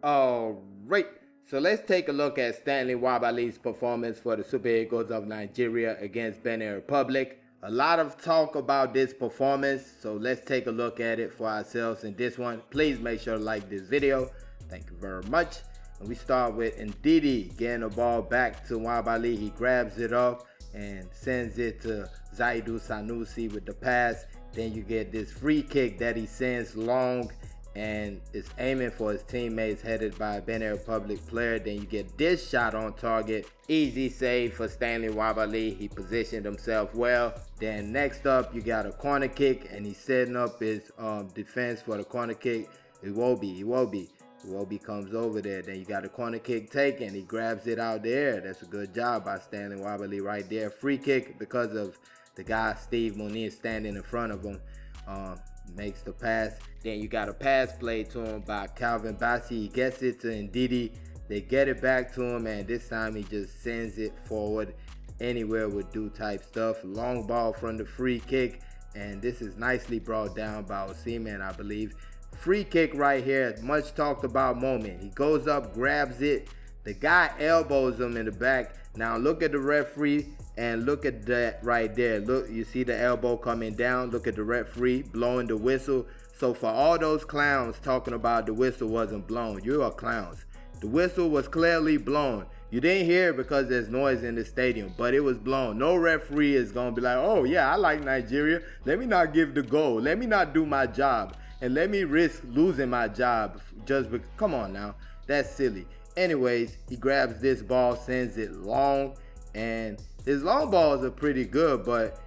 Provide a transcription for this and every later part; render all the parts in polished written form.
All right. So let's take a look at Stanley Nwabali's performance for the Super Eagles of Nigeria against Benin Republic. A lot of talk about this performance, so let's take a look at it for ourselves in this one. Please make sure to like this video. Thank you very much. And we start with Ndidi getting the ball back to Nwabali. He grabs it up and sends it to Zaidu Sanusi with the pass. Then you get this free kick that he sends long and is aiming for his teammates, headed by a Benin Republic player. Then you get this shot on target. Easy save for Stanley Nwabali. He positioned himself well. Then next up, you got a corner kick, and he's setting up his defense for the corner kick. Iwobi comes over there. Then you got a corner kick taken. He grabs it out there. That's a good job by Stanley Nwabali right there. Free kick because of the guy Steve Muniz standing in front of him. Makes the pass. Then you got a pass play to him by Calvin Bassey. He gets it to Ndidi. They get it back to him, and this time he just sends it forward. Anywhere would do type stuff. Long ball from the free kick, and this is nicely brought down by Osimhen, I believe. Free kick right here, much talked about moment. He goes up, grabs it. The guy elbows him in the back. Now look at the referee and look at that right there. Look, you see the elbow coming down. Look at the referee blowing the whistle. So for all those clowns talking about the whistle wasn't blown, you are clowns. The whistle was clearly blown. You didn't hear it because there's noise in the stadium, but it was blown. No referee is going to be like, oh yeah, I like Nigeria. Let me not give the goal. Let me not do my job. And let me risk losing my job just because. Come on now. That's silly. Anyways, he grabs this ball, sends it long, and his long balls are pretty good, but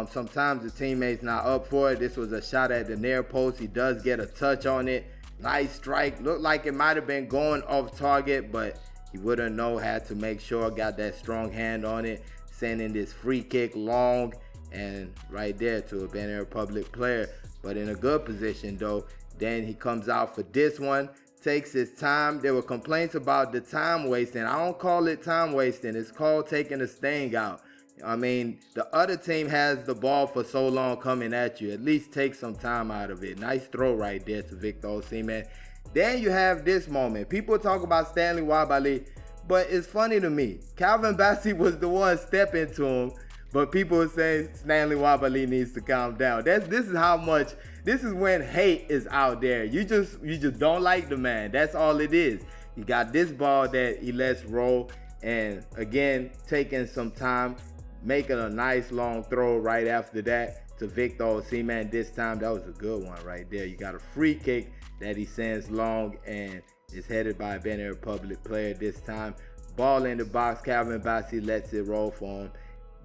sometimes the teammate's not up for it. This was a shot at the near post. He does get a touch on it. Nice strike. Looked like it might have been going off target, but he wouldn't know. Had to make sure. Got that strong hand on it. Sending this free kick long and right there to a Benin Republic player, but in a good position though. Then he comes out for this one. Takes his time. There were complaints about the time wasting. I don't call it time wasting. It's called taking the sting out. I mean, the other team has the ball for so long coming at you. At least take some time out of it. Nice throw right there to Victor Osimhen. Then you have this moment. People talk about Stanley Nwabali, but it's funny to me. Calvin Bassey was the one stepping to him, but people are saying Stanley Nwabali needs to calm down. This is how much. This is when hate is out there. You just don't like the man. That's all it is. You got this ball that he lets roll, and again taking some time, making a nice long throw right after that to Victor Osimhen. This time that was a good one right there. You got a free kick that he sends long and is headed by a Benin Republic player this time. Ball in the box. Calvin Bassey lets it roll for him.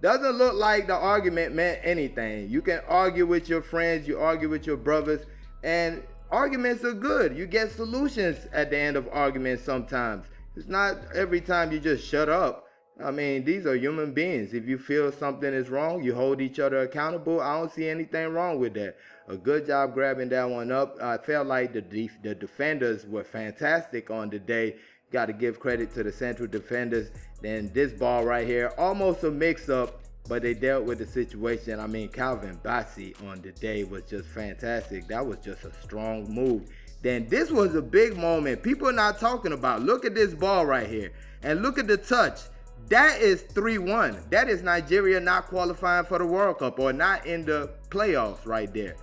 Doesn't look like the argument meant anything. You can argue with your friends, you argue with your brothers, and arguments are good. You get solutions at the end of arguments sometimes. It's not every time you just shut up. I mean, these are human beings. If you feel something is wrong, you hold each other accountable. I don't see anything wrong with that. A good job grabbing that one up. I felt like the defenders were fantastic on the day. Got to give credit to the central defenders. Then this ball right here, almost a mix-up, but they dealt with the situation. I mean, Calvin Bassey on the day was just fantastic. That was just a strong move. Then this was a big moment people are not talking about. Look at this ball right here, and look at the touch. That is 3-1. That is Nigeria not qualifying for the World Cup or not in the playoffs right there.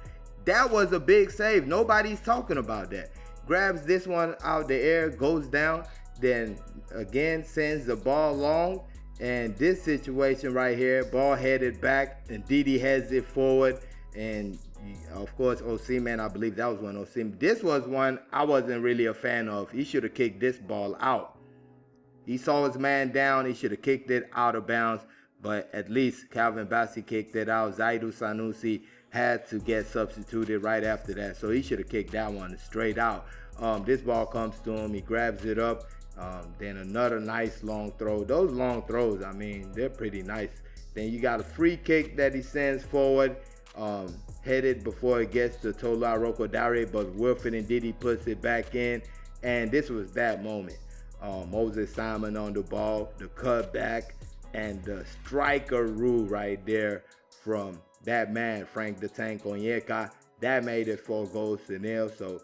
That was a big save. Nobody's talking about that. Grabs this one out the air, goes down, then again sends the ball long. And this situation right here, ball headed back, and Ndidi heads it forward. And of course, Osimhen, I believe that was one Osimhen. This was one I wasn't really a fan of. He should have kicked this ball out. He saw his man down. He should have kicked it out of bounds. But at least Calvin Bassey kicked it out. Zaidu Sanusi had to get substituted right after that. So he should have kicked that one straight out. This ball comes to him. He grabs it up. Then another nice long throw. Those long throws, I mean, they're pretty nice. Then you got a free kick that he sends forward, headed before it gets to Tola Rokodare, but Wilfred Ndidi puts it back in. And this was that moment. Moses Simon on the ball, the cutback, and the striker rule right there from that man, Frank the Tank Onyeka. That made it 4-0. So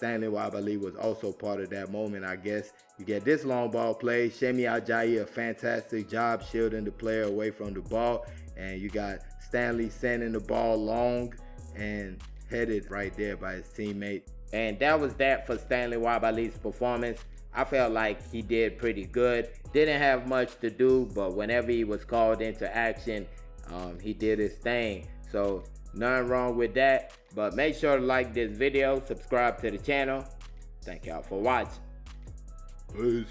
Stanley Nwabali was also part of that moment, I guess. You get this long ball play. Shemi Ajayi, a fantastic job shielding the player away from the ball. And you got Stanley sending the ball long and headed right there by his teammate. And that was that for Stanley Nwabali's performance. I felt like he did pretty good. Didn't have much to do, but whenever he was called into action, he did his thing. So nothing wrong with that. But make sure to like this video, subscribe to the channel. Thank y'all for watching. Peace.